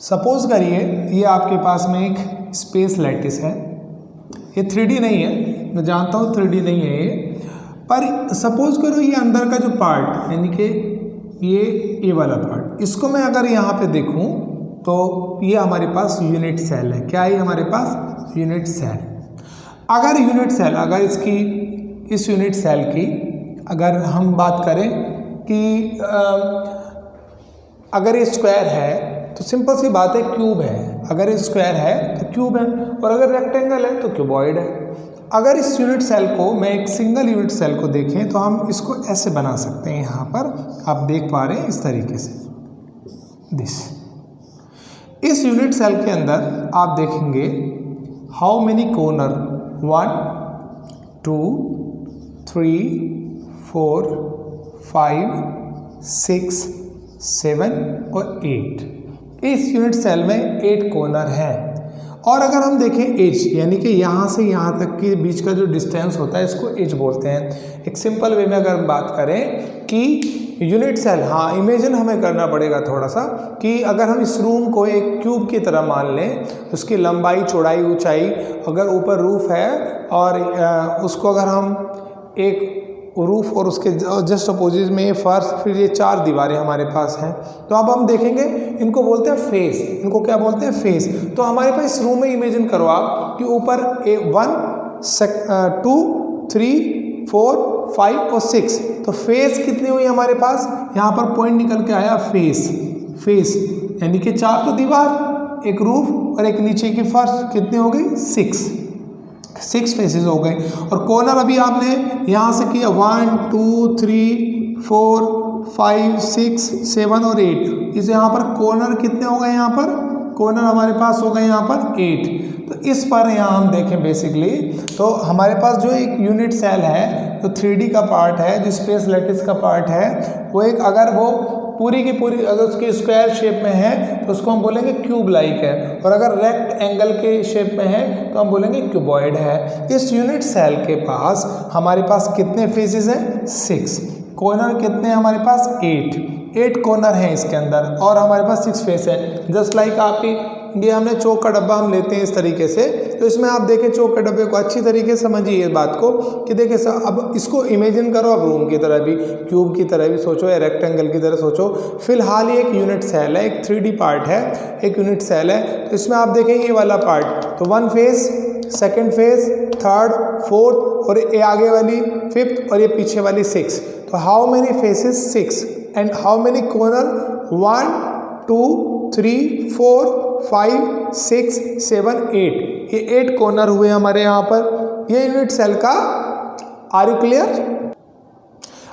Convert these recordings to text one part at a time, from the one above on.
Suppose करिए ये आपके पास में एक स्पेस लैटिस है, ये 3D नहीं है, मैं जानता हूँ 3D नहीं है ये, पर सपोज करो ये अंदर का जो पार्ट यानी कि ये वाला पार्ट, इसको मैं अगर यहाँ पे देखूँ तो ये हमारे पास यूनिट सेल है। क्या है हमारे पास? Unit cell. अगर यूनिट सेल, अगर इसकी इस यूनिट सेल की अगर हम बात करें कि अगर ये स्क्वायर है तो सिंपल सी बात है क्यूब है। अगर ये स्क्वायर है तो क्यूब है, और अगर रेक्टेंगल है तो क्यूबॉइड है। अगर इस यूनिट सेल को मैं एक सिंगल यूनिट सेल को देखें तो हम इसको ऐसे बना सकते हैं। यहाँ पर आप देख पा रहे हैं इस तरीके से इस यूनिट सेल के अंदर आप देखेंगे हाउ मेनी कॉर्नर, 1 2 3 4 5 6 7 और 8। इस यूनिट सेल में 8 कॉर्नर है। और अगर हम देखें एज, यानी कि यहाँ से यहाँ तक के बीच का जो डिस्टेंस होता है इसको एज बोलते हैं। एक सिंपल वे में अगर हम बात करें कि यूनिट सेल, हाँ इमेजिन हमें करना पड़ेगा थोड़ा सा कि अगर हम इस रूम को एक क्यूब की तरह मान लें, उसकी लंबाई चौड़ाई ऊंचाई, अगर ऊपर रूफ है और उसको अगर हम एक रूफ और उसके जस्ट अपोजिट में ये फर्श, फिर ये 4 दीवारें हमारे पास हैं, तो अब हम देखेंगे इनको बोलते हैं फेस। इनको क्या बोलते हैं? फेस। तो हमारे पास इस रूम में इमेजिन करो आप कि ऊपर 1 2 3 4 5 और 6, तो फेस कितनी हुई हमारे पास? यहाँ पर पॉइंट निकल के आया फेस यानी कि 4 तो दीवार, एक रूफ और एक नीचे की फर्श, कितनी हो गई? 6 फेसेस हो गए। और कॉर्नर अभी आपने यहाँ से किया 1 2 3 4 5 6 7 और 8। इसे यहाँ पर कॉर्नर कितने हो गए? यहाँ पर कॉर्नर हमारे पास हो गए यहाँ पर 8। तो इस पर यहाँ हम देखें बेसिकली तो हमारे पास जो एक यूनिट सेल है, जो 3D का पार्ट है, जो स्पेस लैटिस का पार्ट है, वो एक अगर वो पूरी की पूरी अगर उसकी स्क्वायर शेप में है तो उसको हम बोलेंगे क्यूब लाइक है, और अगर रेक्ट एंगल के शेप में है तो हम बोलेंगे क्यूबॉइड है। इस यूनिट सेल के पास हमारे पास कितने फेसेस हैं? 6। कॉर्नर कितने हैं हमारे पास? 8 कॉर्नर हैं इसके अंदर, और हमारे पास 6 फेस है। जस्ट लाइक आपकी ये हमने चौक का डब्बा हम लेते हैं इस तरीके से, तो इसमें आप देखें चौक के डब्बे को अच्छी तरीके से समझिए इस बात को कि देखिए सर, अब इसको इमेजिन करो, अब रूम की तरह भी, क्यूब की तरह भी सोचो या रेक्टेंगल की तरह सोचो। फिलहाल ये एक यूनिट सेल है, एक 3D पार्ट है, एक यूनिट सेल है। तो इसमें आप देखें ये वाला पार्ट, तो 1 face, 2nd face, 3rd 4th और ये आगे वाली 5th और ये पीछे वाली 6। तो how many faces? 6 and how many corner? 1 2 3 4 5 6 7 8। ये 8 कॉर्नर हुए हमारे यहाँ पर, ये यूनिट सेल का। Are you clear?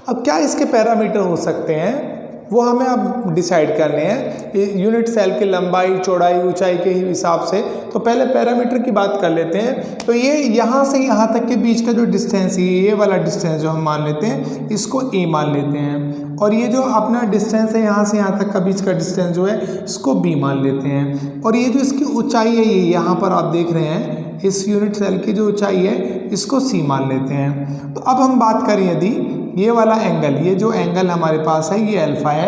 अब क्या इसके पैरामीटर हो सकते हैं वो हमें अब डिसाइड करने हैं यूनिट सेल की लंबाई चौड़ाई ऊंचाई के हिसाब से। तो पहले पैरामीटर की बात कर लेते हैं। तो ये यहाँ से यहाँ तक के बीच का जो डिस्टेंस है, ये वाला डिस्टेंस जो हम मान लेते हैं इसको a मान लेते हैं, और ये जो अपना डिस्टेंस है यहाँ से यहाँ तक का बीच का डिस्टेंस जो है इसको b मान लेते हैं। और ये जो इसकी ऊंचाई है, ये यहाँ पर आप देख रहे हैं इस यूनिट सेल की जो ऊंचाई है इसको c मान लेते हैं। तो अब हम बात करें यदि ये वाला एंगल, ये जो एंगल हमारे पास है ये अल्फा है,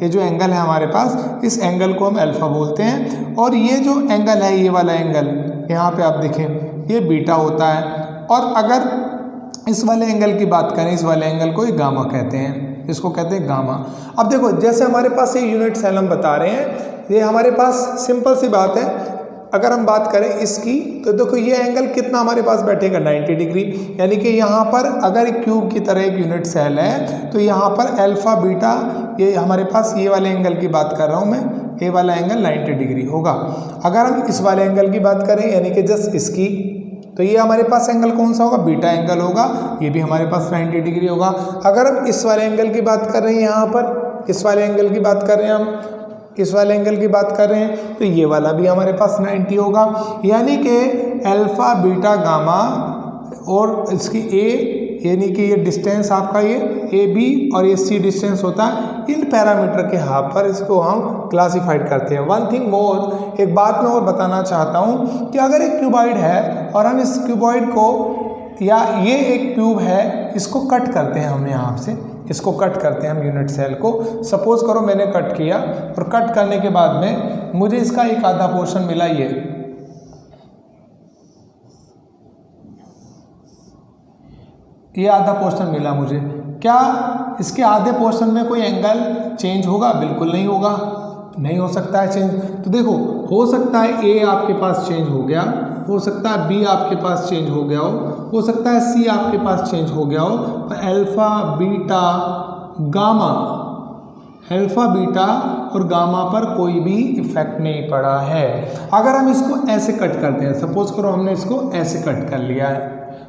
ये जो एंगल है हमारे पास इस एंगल को हम अल्फा बोलते हैं, और ये जो एंगल है ये वाला एंगल यहाँ पे आप देखें ये बीटा होता है। और अगर इस वाले एंगल की बात करें, इस वाले एंगल को ये गामा कहते हैं, इसको कहते हैं गामा। अब देखो जैसे हमारे पास ये यूनिट सेल हम बता रहे हैं, ये हमारे पास सिंपल सी बात है, अगर हम बात करें इसकी तो देखो ये एंगल कितना हमारे पास बैठेगा? 90 डिग्री। यानी कि यहाँ पर अगर एक क्यूब की तरह एक यूनिट सेल है तो यहाँ पर अल्फा बीटा, ये हमारे पास ये वाले एंगल की बात कर रहा हूँ मैं, ये वाला एंगल 90 डिग्री होगा। अगर हम इस वाले एंगल की बात करें यानी कि जस्ट इसकी, तो ये हमारे पास एंगल कौन सा होगा? बीटा एंगल होगा, ये भी हमारे पास 90 डिग्री होगा। अगर हम इस वाले एंगल की बात कर रहे हैं, यहाँ पर इस वाले एंगल की बात कर रहे हैं हम, इस वाले एंगल की बात कर रहे हैं, तो ये वाला भी हमारे पास 90 होगा। यानी कि अल्फा बीटा गामा और इसकी a, यानी कि ये डिस्टेंस आपका ये ए बी और ये सी डिस्टेंस होता है, इन पैरामीटर के हाथ पर इसको हम क्लासिफाइड करते हैं। वन थिंग मोर, एक बात मैं और बताना चाहता हूँ कि अगर एक क्यूबॉइड है और हम इस क्यूबॉइड को, या ये एक क्यूब है, इसको कट करते हैं हम यहाँ से, इसको कट करते हैं हम यूनिट सेल को। सपोज करो मैंने कट किया और कट करने के बाद में मुझे इसका एक आधा पोर्शन मिला, ये आधा पोर्शन मिला मुझे। क्या इसके आधे पोर्शन में कोई एंगल चेंज होगा? बिल्कुल नहीं होगा, नहीं हो सकता है चेंज। तो देखो, हो सकता है ए आपके पास चेंज हो गया, हो सकता है बी आपके पास चेंज हो गया हो सकता है सी आपके पास चेंज हो गया हो, पर alpha beta gamma, alpha beta और गामा पर कोई भी इफेक्ट नहीं पड़ा है। अगर हम इसको ऐसे कट करते हैं, सपोज करो हमने इसको ऐसे कट कर लिया है,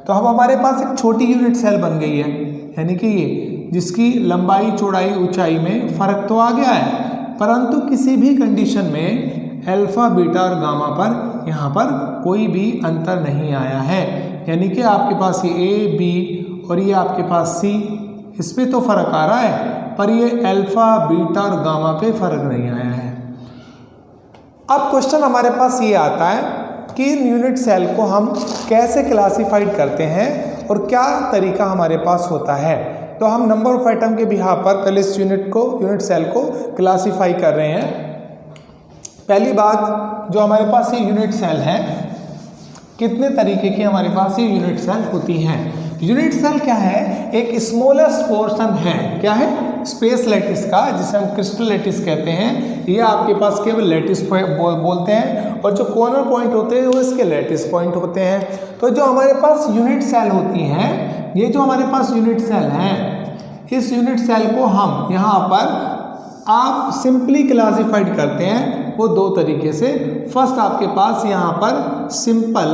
तो अब हमारे पास एक छोटी यूनिट सेल बन गई है, यानी कि ये जिसकी लंबाई चौड़ाई ऊंचाई में फर्क तो आ गया है, परंतु किसी भी कंडीशन में अल्फा बीटा और गामा पर यहाँ पर कोई भी अंतर नहीं आया है। यानी कि आपके पास ये ए बी और ये आपके पास सी, इस पे तो फर्क आ रहा है, पर ये अल्फा बीटा और गामा पे फर्क नहीं आया है। अब क्वेश्चन हमारे पास ये आता है कि इन यूनिट सेल को हम कैसे क्लासिफाइड करते हैं और क्या तरीका हमारे पास होता है। तो हम नंबर ऑफ एटम के बिहाफ पर पहले इस यूनिट सेल को क्लासीफाई कर रहे हैं। पहली बात, जो हमारे पास ये यूनिट सेल है, कितने तरीके की हमारे पास ये यूनिट सेल होती हैं। यूनिट सेल क्या है? एक स्मॉलेस्ट पोर्शन है, क्या है? स्पेस लैटिस का, जिसे हम क्रिस्टल लैटिस कहते हैं। ये आपके पास केवल लैटिस बोलते हैं, और जो कॉर्नर पॉइंट होते हैं वो इसके लैटिस पॉइंट होते हैं। तो जो हमारे पास यूनिट सेल होती हैं, ये जो हमारे पास यूनिट सेल हैं, इस यूनिट सेल को हम यहाँ पर आप सिंपली क्लासिफाइड करते हैं वो दो तरीके से। फर्स्ट आपके पास यहाँ पर simple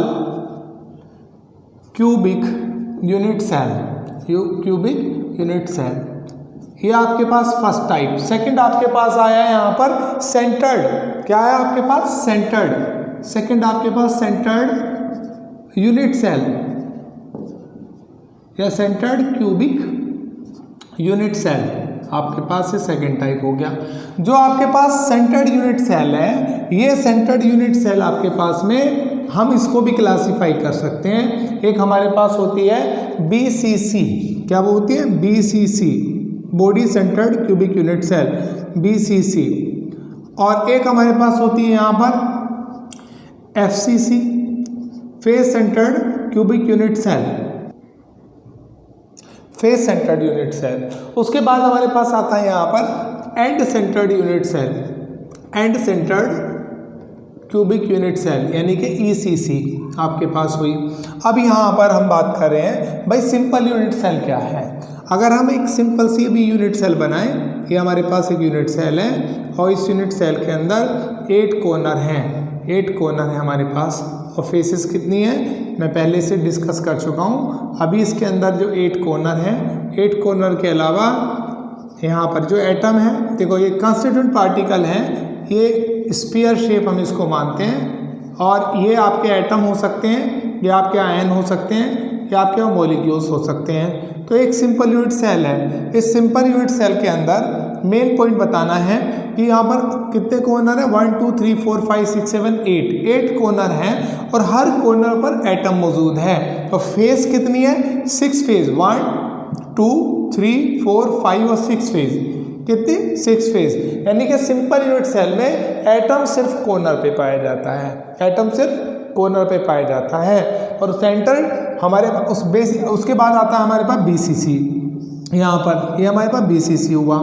cubic unit cell, cubic unit cell, ये आपके पास फर्स्ट टाइप। सेकंड आपके पास आया है यहाँ पर सेंटर्ड, क्या है आपके पास? सेंटर्ड। सेकंड आपके पास सेंटर्ड यूनिट सेल या सेंटर्ड क्यूबिक यूनिट सेल आपके पास ये सेकंड टाइप हो गया। जो आपके पास सेंटर्ड यूनिट सेल है, ये सेंटर्ड यूनिट सेल आपके पास में हम इसको भी क्लासिफाई कर सकते हैं। एक हमारे पास होती है BCC, क्या वो होती है? BCC, body centred cubic unit cell, BCC। और एक हमारे पास होती है यहाँ पर FCC, face centred cubic unit cell, face centred unit cell. उसके बाद हमारे पास आता है यहाँ पर end centred unit cell, end centred cubic unit cell, यानी कि ECC आपके पास हुई। अब यहाँ पर हम बात कर रहे हैं भाई सिंपल यूनिट सेल क्या है। अगर हम एक सिंपल सी भी यूनिट सेल बनाएं, ये हमारे पास एक यूनिट सेल है और इस यूनिट सेल के अंदर 8 कॉर्नर हैं, 8 कॉर्नर है हमारे पास, और फेसेस कितनी है मैं पहले से डिस्कस कर चुका हूँ। अभी इसके अंदर जो 8 कॉर्नर हैं, 8 कॉर्नर के अलावा यहाँ पर जो एटम है, देखो ये कंस्टिट्यूएंट पार्टिकल हैं, ये स्फीयर शेप हम इसको मानते हैं, और ये आपके एटम हो सकते हैं, ये आपके आयन हो सकते हैं, ये आपके मॉलिक्यूल्स हो सकते हैं। तो एक सिंपल यूनिट सेल है। इस सिंपल यूनिट सेल के अंदर मेन पॉइंट बताना है कि यहाँ पर कितने कॉर्नर है, 1 2 3 4 5 6 7 8 कॉर्नर हैं, और हर कॉर्नर पर एटम मौजूद है। तो फेस कितनी है? 6 फेज, 1 2 3 4 5 और 6 फेज, कितनी? 6 फेज। यानी कि सिंपल यूनिट सेल में एटम सिर्फ कॉर्नर पे पाया जाता है, एटम सिर्फ कॉर्नर पे पाया जाता है। और सेंटर हमारे उस बेस, उसके बाद आता है हमारे पास BCC, यहाँ पर ये हमारे पास BCC हुआ,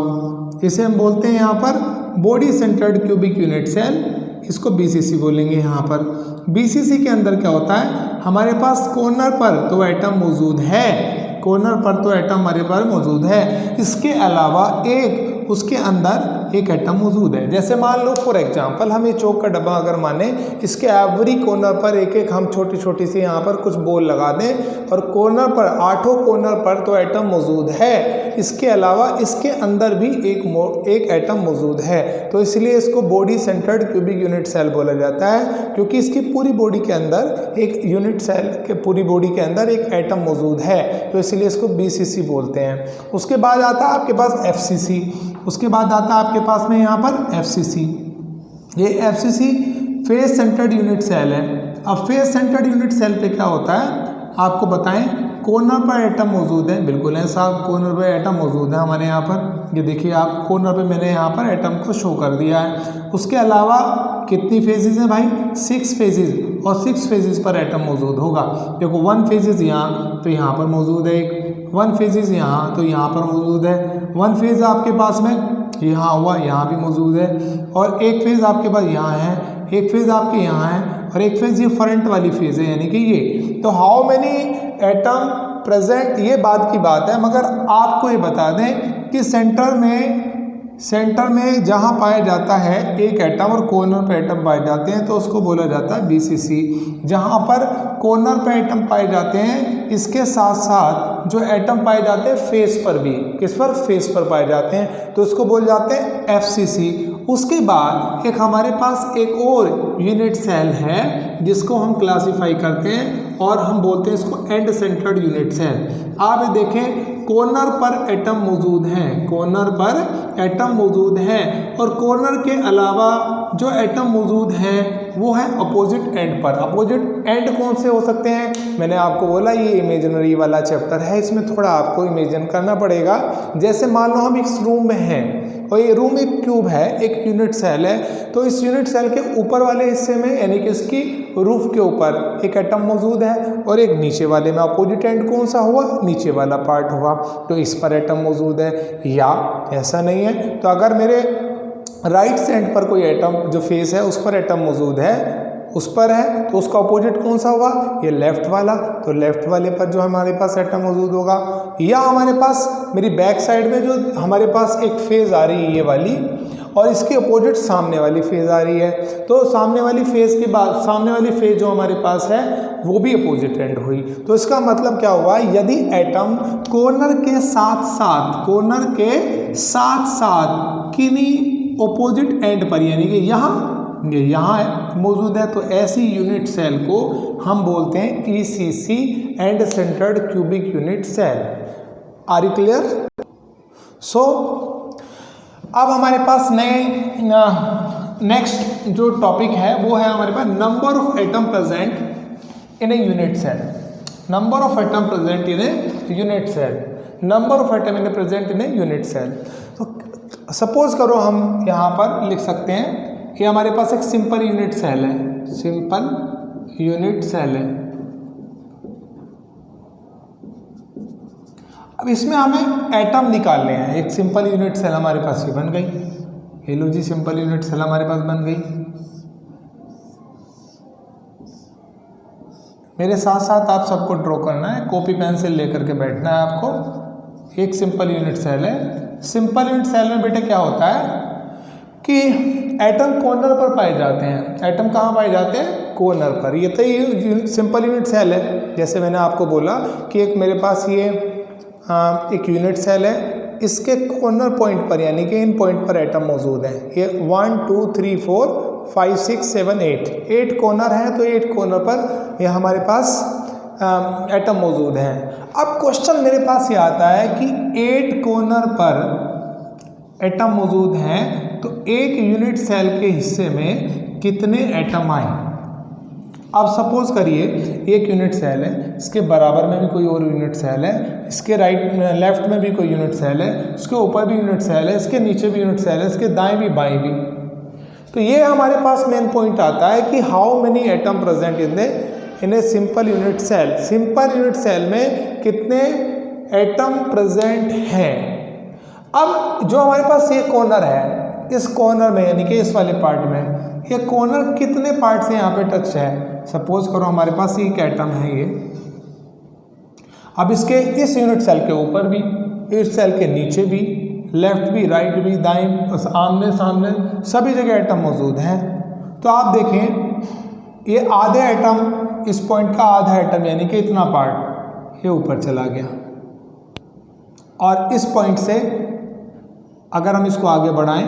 इसे हम बोलते हैं यहाँ पर body centred cubic unit cell, इसको BCC बोलेंगे। यहाँ पर BCC के अंदर क्या होता है, हमारे पास कॉर्नर पर तो एटम मौजूद है, कॉर्नर पर तो एटम हमारे पास मौजूद है, इसके अलावा एक उसके अंदर एक एटम मौजूद है। जैसे मान लो फॉर एग्जांपल हम ये चौक का डब्बा अगर माने, इसके एवरी कॉर्नर पर एक एक हम छोटी छोटी सी यहाँ पर कुछ बॉल लगा दें, और कॉर्नर पर 8 कॉर्नर पर तो एटम मौजूद है, इसके अलावा इसके अंदर भी एक एटम मौजूद है। तो इसलिए इसको body centred cubic unit cell बोला जाता है, क्योंकि इसकी पूरी बॉडी के अंदर एक यूनिट सेल के पूरी बॉडी के अंदर एक एटम मौजूद है, तो इसलिए इसको BCC बोलते हैं। उसके बाद आता है आपके पास FCC, उसके बाद आता है आपके पास में यहाँ पर FCC। ये FCC face centred unit cell है। अब फेस सेंटर्ड यूनिट सेल पे क्या होता है आपको बताएं, कॉर्नर पर एटम मौजूद है, बिल्कुल है साहब, कॉर्नर पर एटम मौजूद है हमारे यहाँ पर। ये देखिए आप, कॉर्नर पे मैंने यहाँ पर एटम को शो कर दिया है। उसके अलावा कितनी फेजेस हैं भाई? 6 फेजेस, और 6 फेजेस पर एटम मौजूद होगा। देखो 1 फेजेस यहाँ, तो यहाँ पर मौजूद है एक, 1 फेजेस यहाँ, तो यहाँ पर मौजूद है। 1 फेज आपके पास में यहाँ हुआ, यहाँ भी मौजूद है, और एक फेज आपके पास यहाँ है, एक फेज आपके यहाँ है, और एक फेज ये फ्रंट वाली फेज है, यानी कि ये। तो हाउ मेनी एटम प्रेजेंट, ये बात की बात है, मगर आपको ये बता दें कि सेंटर में जहाँ पाया जाता है एक एटम और कॉर्नर पे एटम पाए जाते हैं, तो उसको बोला जाता है BCC। जहाँ पर कॉर्नर पे एटम पाए जाते हैं, इसके साथ साथ जो एटम पाए जाते हैं फेस पर भी, किस पर? फेस पर पाए जाते हैं, तो उसको बोल जाते हैं FCC। उसके बाद एक हमारे पास एक और यूनिट सेल है जिसको हम क्लासीफाई करते हैं और हम बोलते हैं इसको एंड सेंटर्ड यूनिट सेल। आप देखें, कॉर्नर पर एटम मौजूद हैं, कॉर्नर पर एटम मौजूद हैं, और कॉर्नर के अलावा जो एटम मौजूद हैं वो है अपोजिट एंड पर। अपोजिट एंड कौन से हो सकते हैं? मैंने आपको बोला ये इमेजिनरी वाला चैप्टर है, इसमें थोड़ा आपको इमेजिन करना पड़ेगा। जैसे मान लो हम इस रूम में हैं और ये रूम एक क्यूब है, एक यूनिट सेल है, तो इस यूनिट सेल के ऊपर वाले हिस्से में, यानी कि इसकी रूफ के ऊपर एक एटम मौजूद है, और एक नीचे वाले में अपोजिट एंड कौन सा हुआ? नीचे वाला पार्ट हुआ, तो इस पर एटम मौजूद है। या ऐसा नहीं है, तो अगर मेरे राइट एंड पर कोई एटम जो फेस है उस पर एटम मौजूद है, उस पर है, तो उसका अपोजिट कौन सा हुआ? ये लेफ्ट वाला, तो लेफ्ट वाले पर जो हमारे पास एटम मौजूद होगा। या हमारे पास मेरी बैक साइड में जो हमारे पास एक फेज आ रही है ये वाली, और इसके अपोजिट सामने वाली फेज आ रही है, तो सामने वाली फेज के बाद सामने वाली फेज जो हमारे पास है वो भी अपोजिट एंड हुई। तो इसका मतलब क्या हुआ? यदि एटम कॉर्नर के साथ साथ किन्हीं अपोजिट एंड पर, यानी कि यहाँ मौजूद है, तो ऐसी यूनिट सेल को हम बोलते हैं ECC, end centred cubic unit cell. Are you clear? So अब हमारे पास नेक्स्ट जो टॉपिक है वो है हमारे पास number of atom present in a unit cell. Number of atom present in a unit cell, number of atom in present in a unit cell. तो suppose करो हम यहाँ पर लिख सकते हैं, ये हमारे पास एक सिंपल यूनिट सेल है, सिंपल यूनिट सेल है। अब इसमें हमें एटम निकालने हैं। एक सिंपल यूनिट सेल हमारे पास ये बन गई, ये लो जी, सिंपल यूनिट सेल हमारे पास बन गई। मेरे साथ साथ आप सबको ड्रॉ करना है, कॉपी पेंसिल लेकर के बैठना है आपको। एक सिंपल यूनिट सेल है। सिंपल यूनिट सेल में बेटे क्या होता है कि एटम कॉर्नर पर पाए जाते हैं। एटम कहाँ पाए जाते हैं? कॉर्नर पर। ये तो ये सिंपल यूनिट सेल है। जैसे मैंने आपको बोला कि एक मेरे पास ये एक यूनिट सेल है, इसके कॉर्नर पॉइंट पर, यानी कि इन पॉइंट पर एटम मौजूद है। ये 1 2 3 4 5 6 7 8 कॉर्नर है, तो 8 कॉर्नर पर यह हमारे पास एटम मौजूद हैं। अब क्वेश्चन मेरे पास ये आता है कि 8 कॉर्नर पर एटम मौजूद हैं, तो एक यूनिट सेल के हिस्से में कितने एटम आए? अब सपोज करिए एक यूनिट सेल है, इसके बराबर में भी कोई और यूनिट सेल है, इसके लेफ्ट में भी कोई यूनिट सेल है, इसके ऊपर भी यूनिट सेल है, इसके नीचे भी यूनिट सेल है, इसके दाएं भी बाएं भी। तो ये हमारे पास मेन पॉइंट आता है कि how many atom present in a simple unit cell. Simple unit cell में कितने एटम प्रेजेंट हैं। अब जो हमारे पास ये कॉर्नर है, इस कॉर्नर में, यानी कि इस वाले पार्ट में, ये कॉर्नर कितने पार्ट से यहाँ पे टच है? सपोज करो हमारे पास एक एटम है ये। अब इसके इस यूनिट सेल के ऊपर भी, इस सेल के नीचे भी, लेफ्ट भी, राइट भी, दाएं, आमने सामने सभी जगह एटम मौजूद हैं। तो आप देखें ये आधे एटम, इस पॉइंट का आधा एटम, यानी कि इतना पार्ट ये ऊपर चला गया, और इस पॉइंट से अगर हम इसको आगे बढ़ाएं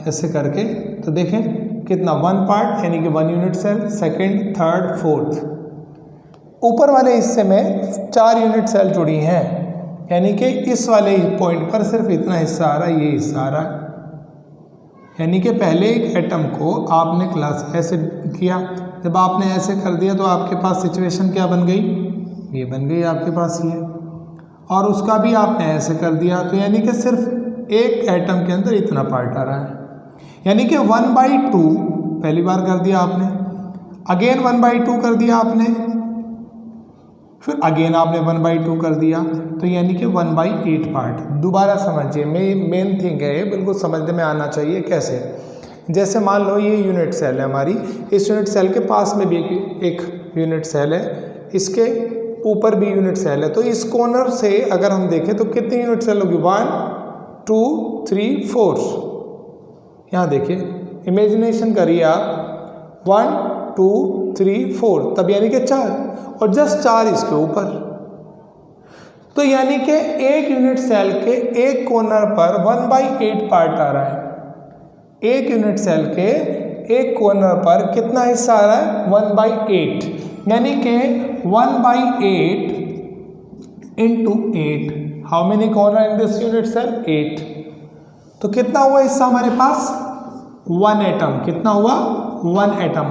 ऐसे करके, तो देखें कितना 1 पार्ट, यानी कि 1 unit cell, second, third, fourth. ऊपर वाले हिस्से में 4 यूनिट सेल जुड़ी हैं, यानी कि इस वाले पॉइंट पर सिर्फ इतना हिस्सा आ रहा है, ये हिस्सा आ रहा है। यानी कि पहले एक एटम को आपने क्लास ऐसे किया, जब आपने ऐसे कर दिया तो आपके पास सिचुएशन क्या बन गई? ये बन गई आपके पास ये, और उसका भी आपने ऐसे कर दिया, तो यानी कि सिर्फ एक एटम के अंदर इतना पार्ट आ रहा है, यानी कि 1/2 पहली बार कर दिया आपने, अगेन 1/2 कर दिया आपने, फिर अगेन आपने 1/2 कर दिया, तो यानी कि 1/8 पार्ट। दोबारा समझिए, मेन थिंग है ये, बिल्कुल समझने में आना चाहिए कैसे। जैसे मान लो ये यूनिट सेल है हमारी, इस यूनिट सेल के पास में भी एक यूनिट सेल है, इसके ऊपर भी यूनिट सेल है, तो इस कॉर्नर से अगर हम देखें तो कितनी यूनिट सेल होगी, 1 2 3 4। यहाँ देखिए, इमेजिनेशन करिए आप, 1 2 3 4, तब यानी कि 4, और जस्ट 4 इसके ऊपर, तो यानी कि एक यूनिट सेल के एक कॉर्नर पर 1/8 पार्ट आ रहा है। एक यूनिट सेल के एक कॉर्नर पर कितना हिस्सा आ रहा है, 1/8, यानी कि 1/8 into 8। How many corner in this unit cell, 8। तो कितना हुआ हिस्सा हमारे पास, 1 एटम। कितना हुआ, 1 एटम।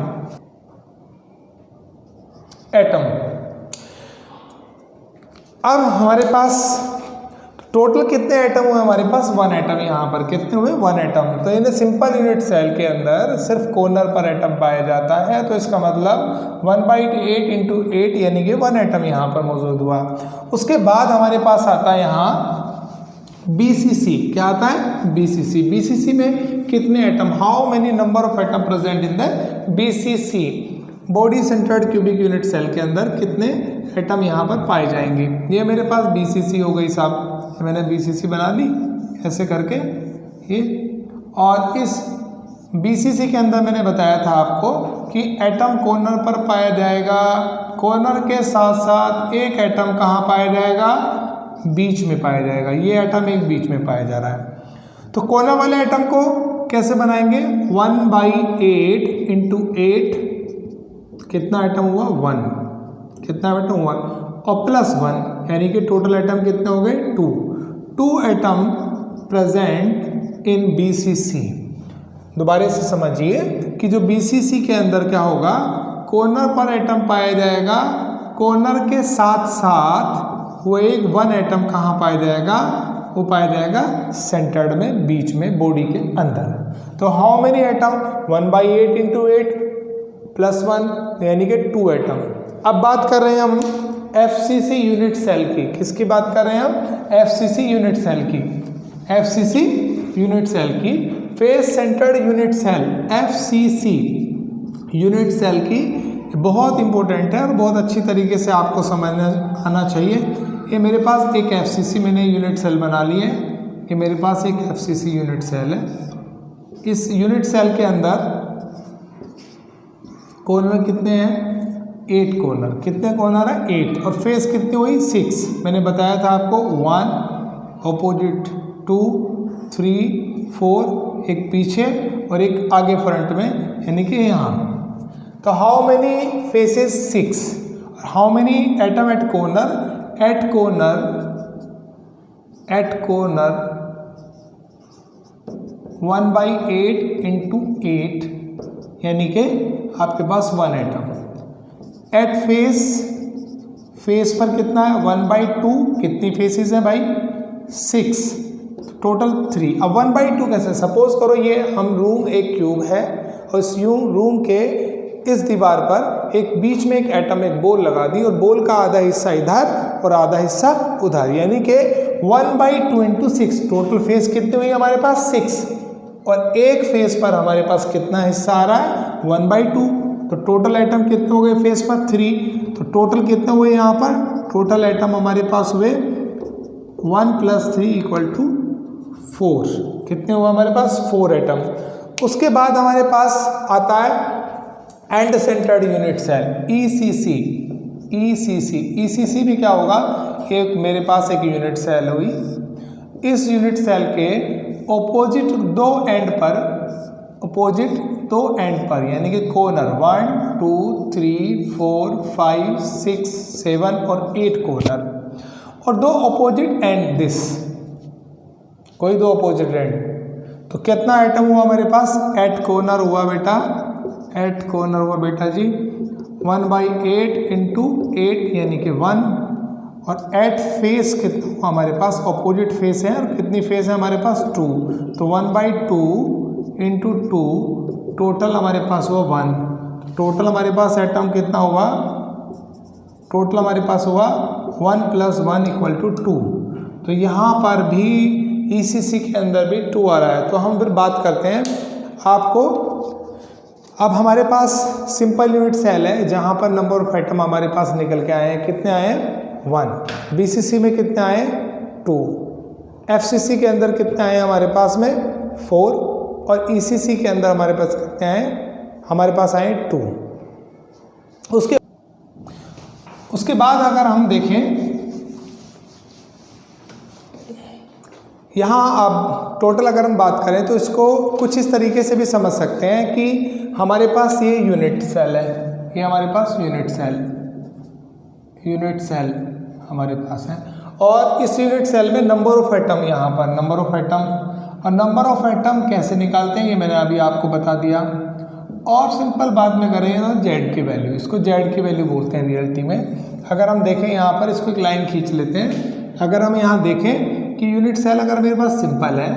अब हमारे पास टोटल कितने एटम हुए, हमारे पास 1 एटम। यहाँ पर कितने हुए, 1 एटम। तो यानी सिंपल यूनिट सेल के अंदर सिर्फ कॉर्नर पर एटम पाया जाता है, तो इसका मतलब 1/8 इंटू 8 यानी कि 1 एटम यहाँ पर मौजूद हुआ। उसके बाद हमारे पास आता है यहाँ BCC। क्या आता है, BCC। BCC में कितने atom, how many number of atom present in the BCC, body centred cubic unit cell के अंदर कितने एटम यहाँ पर पाए जाएंगे। ये मेरे पास BCC हो गई साहब, मैंने BCC बना ली ऐसे करके ये, और इस BCC के अंदर मैंने बताया था आपको कि एटम कॉर्नर पर पाया जाएगा, कॉर्नर के साथ साथ एक एटम कहाँ पाया जाएगा, बीच में पाया जाएगा। ये एटम एक बीच में पाया जा रहा है। तो कॉर्नर वाले एटम को कैसे बनाएंगे, 1/8 इंटू 8, कितना एटम हुआ, 1। कितना एटम हुआ, और +1, यानी कि टोटल एटम कितने हो गए, 2 एटम प्रेजेंट इन BCC। दोबारा से समझिए कि जो BCC के अंदर क्या होगा, कॉर्नर पर एटम पाया जाएगा, कॉर्नर के साथ साथ वो एक 1 एटम कहाँ पाया जाएगा, वो पाया जाएगा सेंटर्ड में, बीच में, बॉडी के अंदर। तो हाउ मेनी एटम, 1/8 इंटू 8 +1 यानी कि 2 एटम। अब बात कर रहे हैं हम FCC यूनिट सेल की। किसकी बात कर रहे हैं हम, FCC यूनिट सेल की। FCC यूनिट सेल की, face centred unit cell, FCC unit cell की, बहुत इंपॉर्टेंट है और बहुत अच्छी तरीके से आपको समझना आना चाहिए। ये मेरे पास एक FCC मैंने यूनिट सेल बना ली है, ये मेरे पास एक FCC यूनिट सेल है। इस यूनिट सेल के अंदर कॉर्नर कितने हैं, 8 कॉर्नर। कितने कॉर्नर है, 8, और फेस कितनी हुई, 6। मैंने बताया था आपको, 1 ऑपोजिट, 2 3 4, एक पीछे और एक आगे फ्रंट में, यानी कि यहाँ। तो how many faces, 6। How many atom at corner, at corner 1/8 into 8, यानी कि आपके पास 1 एटम। एट फेस पर कितना है, 1/2। कितनी फेसेस हैं भाई, 6, टोटल 3। अब 1/2 कैसे, सपोज करो ये हम रूम एक क्यूब है, और इस रूम के इस दीवार पर एक बीच में एक एटम, एक बॉल लगा दी, और बॉल का आधा हिस्सा इधर और आधा हिस्सा उधर, यानी कि 1/2 इंटू 6। टोटल फेस कितनी हुई हमारे पास, 6, और एक फेस पर हमारे पास कितना हिस्सा आ रहा है, 1/2। तो टोटल एटम कितने हो गए फेस पर, 3। तो टोटल कितने हुए यहाँ पर, टोटल एटम हमारे पास हुए 1 + 3 = 4। कितने हुआ हमारे पास, 4 एटम। उसके बाद हमारे पास आता है end centred unit cell, ECC। ECC भी क्या होगा, एक मेरे पास एक यूनिट सेल हुई, इस यूनिट सेल के ऑपोजिट दो एंड पर, यानी कि कॉर्नर 1 2 3 4 5 6 7 और 8 कॉर्नर, और 2 ऑपोजिट एंड, दिस कोई 2 ऑपोजिट एंड। तो कितना आइटम हुआ हमारे पास, एट कॉर्नर हुआ बेटा, एट कॉर्नर हुआ बेटा जी 1/8 इंटू 8 यानी कि 1, और एट फेस कितना हमारे पास ऑपोजिट फेस है, और कितनी फेस है हमारे पास 2, तो 1/2 इंटू 2, टोटल हमारे पास हुआ 1। टोटल हमारे पास एटम कितना हुआ, टोटल हमारे पास हुआ 1 + 1 = 2। तो यहाँ पर भी ECC के अंदर भी 2 आ रहा है। तो हम फिर बात करते हैं आपको, अब हमारे पास सिंपल यूनिट सेल है जहाँ पर नंबर ऑफ एटम हमारे पास निकल के आए हैं, कितने आए हैं 1। BCC में कितने आए 2, FCC के अंदर कितने आए हमारे पास में 4, और ECC के अंदर हमारे पास कितने आए, हमारे पास आए 2। उसके बाद अगर हम देखें यहाँ, अब टोटल अगर हम बात करें तो इसको कुछ इस तरीके से भी समझ सकते हैं कि हमारे पास ये यूनिट सेल है, ये हमारे पास यूनिट सेल हमारे पास है, और इस यूनिट सेल में नंबर ऑफ एटम, यहाँ पर नंबर ऑफ एटम, और नंबर ऑफ एटम कैसे निकालते हैं ये मैंने अभी आपको बता दिया। और सिंपल बात में करें तो जेड की वैल्यू, इसको जेड की वैल्यू बोलते हैं रियलिटी में। अगर हम देखें यहाँ पर, इसको एक लाइन खींच लेते हैं। अगर हम यहाँ देखें कि यूनिट सेल अगर मेरे पास सिंपल है,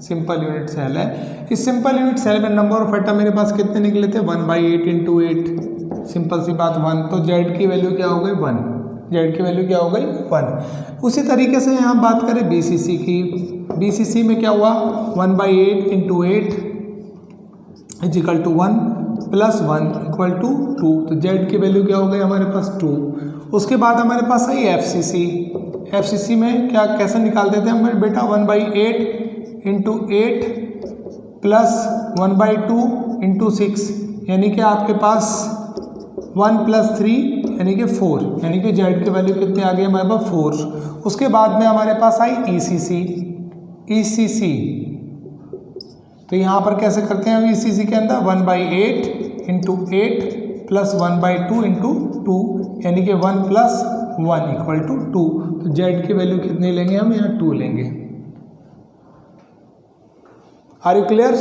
सिंपल यूनिट सेल है, इस सिंपल यूनिट सेल में नंबर ऑफ एटम मेरे पास कितने निकले थे 1/8 इंटू 8, सिंपल सी बात 1। तो जेड की वैल्यू क्या हो गई 1, जेड की वैल्यू क्या हो गई 1। उसी तरीके से यहाँ बात करें BCC की, BCC में क्या हुआ 1/8 इंटू 8 = 1 + 1 = 2, तो जेड की वैल्यू क्या हो गई हमारे पास 2। उसके बाद हमारे पास आई FCC। FCC में क्या कैसे निकाल देते हैं हमारे बेटा 1/8 इंटू 8 + 1/2 इंटू 6, यानी कि आपके पास 1 + 3 यानी कि 4, यानी कि जेड की वैल्यू कितनी आ गई हमारे पास 4। उसके बाद में हमारे पास आई ECC। तो यहाँ पर कैसे करते हैं हम ECC के अंदर 1/8 इंटू 8 + 1/2 इंटू 2, यानी कि 1 + 1 = 2। तो जेड की वैल्यू कितनी लेंगे हम, यहाँ 2 लेंगे। Are you clear?